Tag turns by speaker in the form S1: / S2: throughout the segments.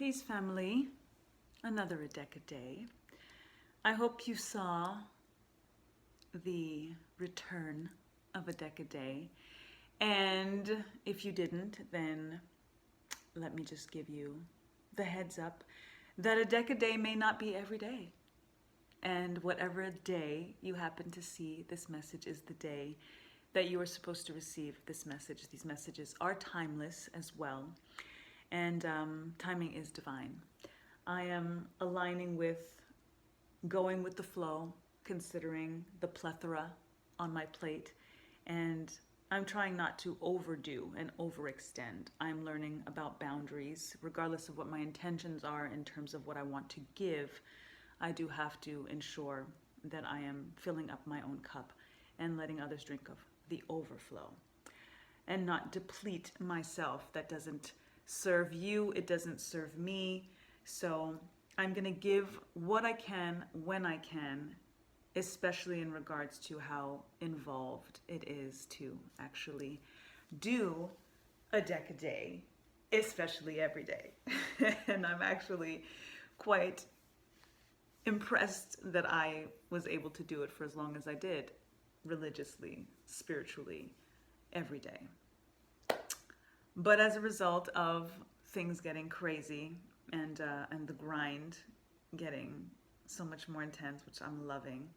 S1: Peace, family. Another Day. I hope you saw the return of a Day. And if you didn't, then let me just give you the heads up that a Day may not be every day. And whatever day you happen to see this message is the day that you are supposed to receive this message. These messages are timeless as well. And timing is divine. I am aligning with going with the flow, considering the plethora on my plate, and I'm trying not to overdo and overextend. I'm learning about boundaries, regardless of what my intentions are in terms of what I want to give. I do have to ensure that I am filling up my own cup and letting others drink of the overflow and not deplete myself. That doesn't serve you, it doesn't serve me. So I'm gonna give what I can when I can, especially in regards to how involved it is to actually do a day, especially every day. And I'm actually quite impressed that I was able to do it for as long as I did, religiously, spiritually, every day. But as a result of things getting crazy and the grind getting so much more intense, which I'm loving,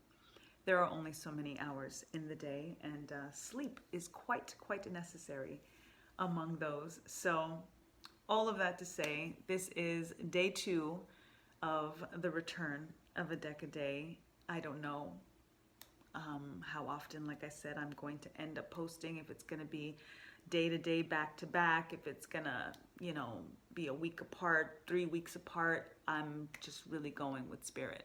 S1: there are only so many hours in the day, and sleep is quite necessary among those. So all of that to say, this is day 2 of the return of a day. I don't know how often, like I said, I'm going to end up posting, if it's going to be day to day, back to back, if it's gonna, be a week apart, 3 weeks apart. I'm just really going with spirit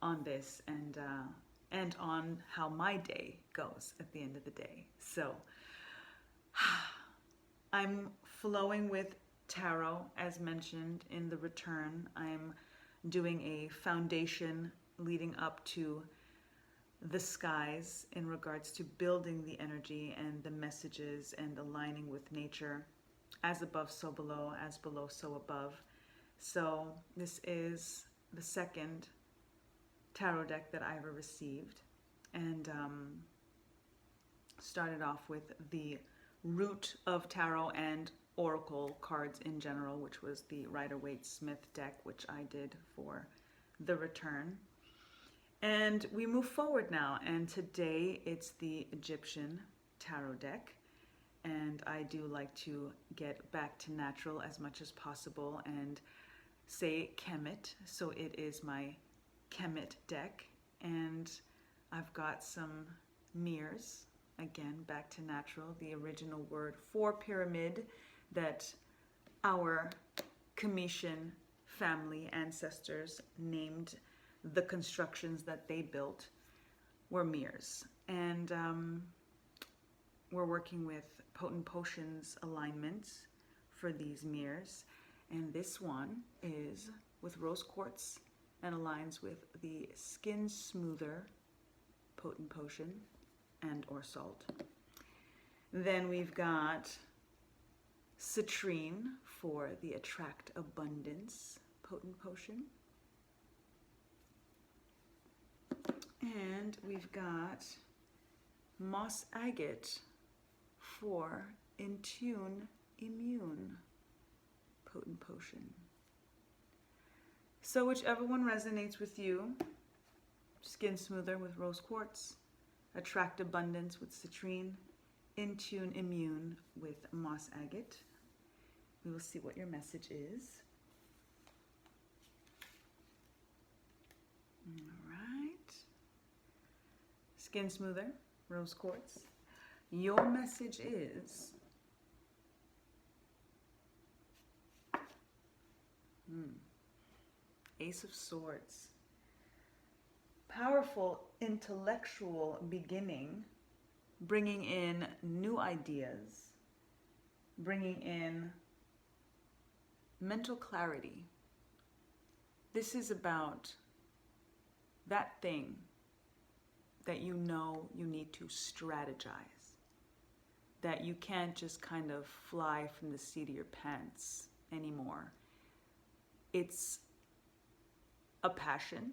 S1: on this, and on how my day goes at the end of the day. So I'm flowing with tarot, as mentioned in the return. I'm doing a foundation leading up to the skies in regards to building the energy and the messages and aligning with nature. As above, so below, as below, so above. So this is the second tarot deck that I ever received, and started off with the root of tarot and oracle cards in general, which was the Rider-Waite-Smith deck, which I did for the return. And we move forward now, and today it's the Egyptian tarot deck. And I do like to get back to natural as much as possible and say Kemet. So it is my Kemet deck, and I've got some Mirs, again back to natural, the original word for pyramid that our Cometian family ancestors named the constructions that they built were Mirs. And we're working with potent potions alignments for these Mirs, and this one is with rose quartz and aligns with the skin smoother potent potion and or salt. Then we've got citrine for the attract abundance potent potion. And we've got moss agate for in tune immune potent potion. So whichever one resonates with you, skin smoother with rose quartz, attract abundance with citrine, in tune immune with moss agate. We will see what your message is. All right. Skin smoother, rose quartz. Your message is Ace of Swords. Powerful intellectual beginning, bringing in new ideas, bringing in mental clarity. This is about that thing that you know you need to strategize, that you can't just kind of fly from the seat of your pants anymore. it's a passion,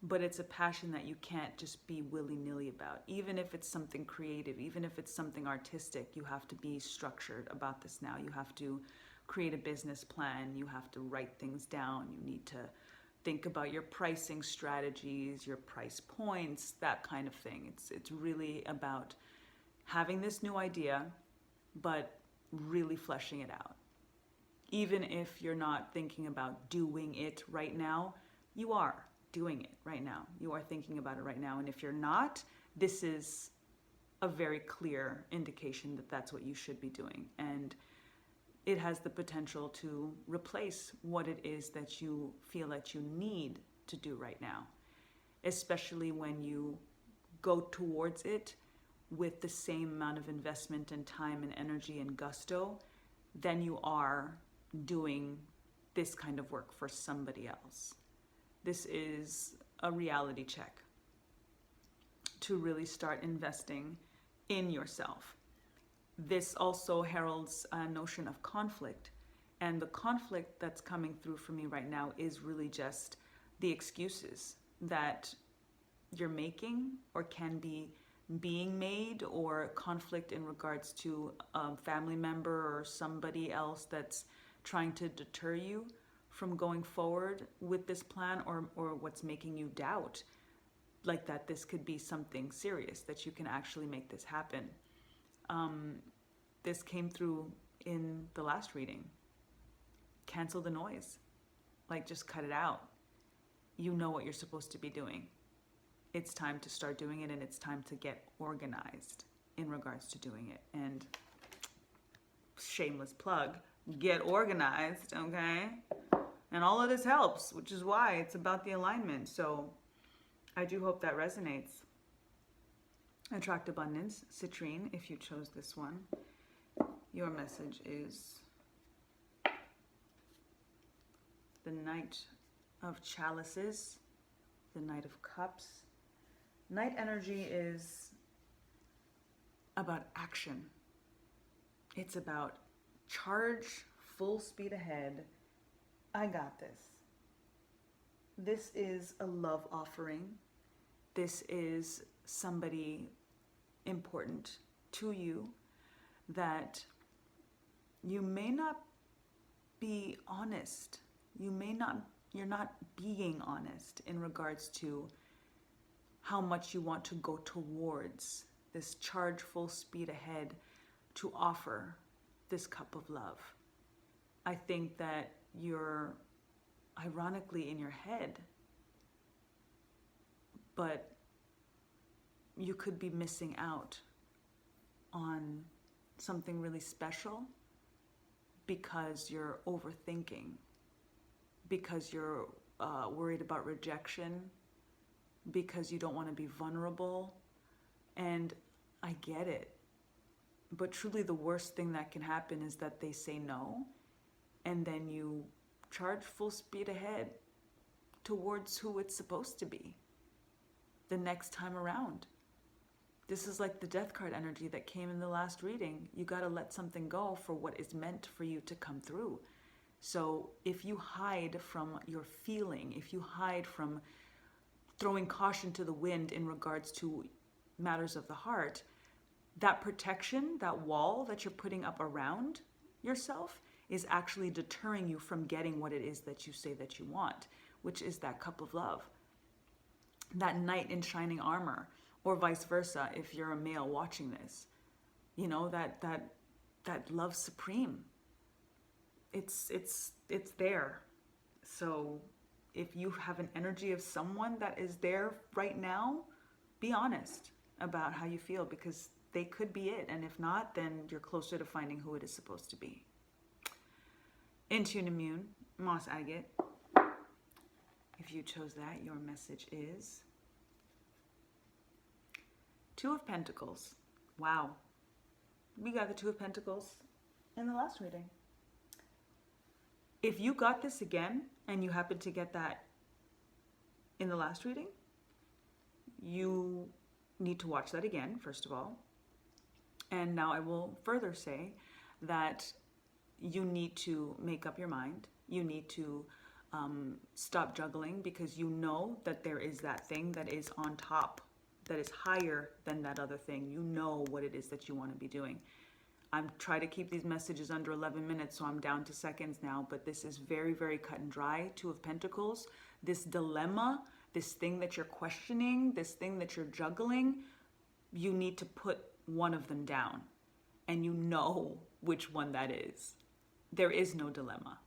S1: but it's a passion that you can't just be willy-nilly about. Even if it's something creative, even if it's something artistic, you have to be structured about this now. You have to create a business plan. You have to write things down. You need to think about your pricing strategies, your price points, that kind of thing. It's really about having this new idea, but really fleshing it out. Even if you're not thinking about doing it right now, you are doing it right now. You are thinking about it right now. And if you're not, this is a very clear indication that that's what you should be doing. And it has the potential to replace what it is that you feel that you need to do right now, especially when you go towards it with the same amount of investment and time and energy and gusto than you are doing this kind of work for somebody else. This is a reality check to really start investing in yourself. This also heralds a notion of conflict. And the conflict that's coming through for me right now is really just the excuses that you're making or can be being made, or conflict in regards to a family member or somebody else that's trying to deter you from going forward with this plan, or what's making you doubt like that this could be something serious, that you can actually make this happen. This came through in the last reading. Cancel the noise. Like, just cut it out. You know what you're supposed to be doing. It's time to start doing it, and it's time to get organized in regards to doing it. And shameless plug, get organized, okay? And all of this helps, which is why it's about the alignment. So I do hope that resonates. Attract abundance, citrine, if you chose this one. Your message is the Knight of Chalices, the Knight of Cups. Knight energy is about action. It's about charge, full speed ahead. I got this. This is a love offering. This is somebody important to you that you may not be honest. You're not being honest in regards to how much you want to go towards this charge full speed ahead to offer this cup of love. I think that you're ironically in your head, but you could be missing out on something really special because you're overthinking, because you're worried about rejection, because you don't want to be vulnerable. And I get it. But truly the worst thing that can happen is that they say no, and then you charge full speed ahead towards who it's supposed to be the next time around. This is like the death card energy that came in the last reading. You got to let something go for what is meant for you to come through. So if you hide from your feeling, if you hide from throwing caution to the wind in regards to matters of the heart, that protection, that wall that you're putting up around yourself is actually deterring you from getting what it is that you say that you want, which is that cup of love. That knight in shining armor, or vice versa if you're a male watching this. You know, that love supreme. It's there. So if you have an energy of someone that is there right now, be honest about how you feel, because they could be it. And if not, then you're closer to finding who it is supposed to be. In Tune Immune, Moss Agate. If you chose that, your message is Two of Pentacles. Wow. We got the Two of Pentacles in the last reading. If you got this again and you happen to get that in the last reading, you need to watch that again, first of all. And now I will further say that you need to make up your mind You need to stop juggling, because you know that there is that thing that is on top, that is higher than that other thing. You know what it is that you want to be doing. I'm trying to keep these messages under 11 minutes, so I'm down to seconds now, but this is very, very cut and dry. Two of Pentacles, this dilemma, this thing that you're questioning, this thing that you're juggling, you need to put one of them down, and you know which one that is. There is no dilemma.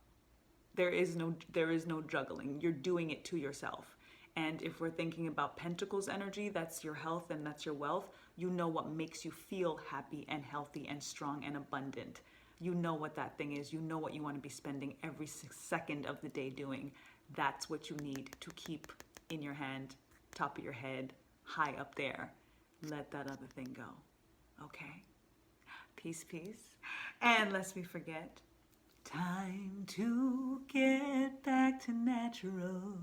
S1: There is no juggling. You're doing it to yourself. And if we're thinking about Pentacles energy, that's your health and that's your wealth. You know what makes you feel happy and healthy and strong and abundant. You know what that thing is. You know what you want to be spending every second of the day doing. That's what you need to keep in your hand, top of your head, high up there. Let that other thing go. Okay? Peace, peace. And lest we forget, time to get back to natural.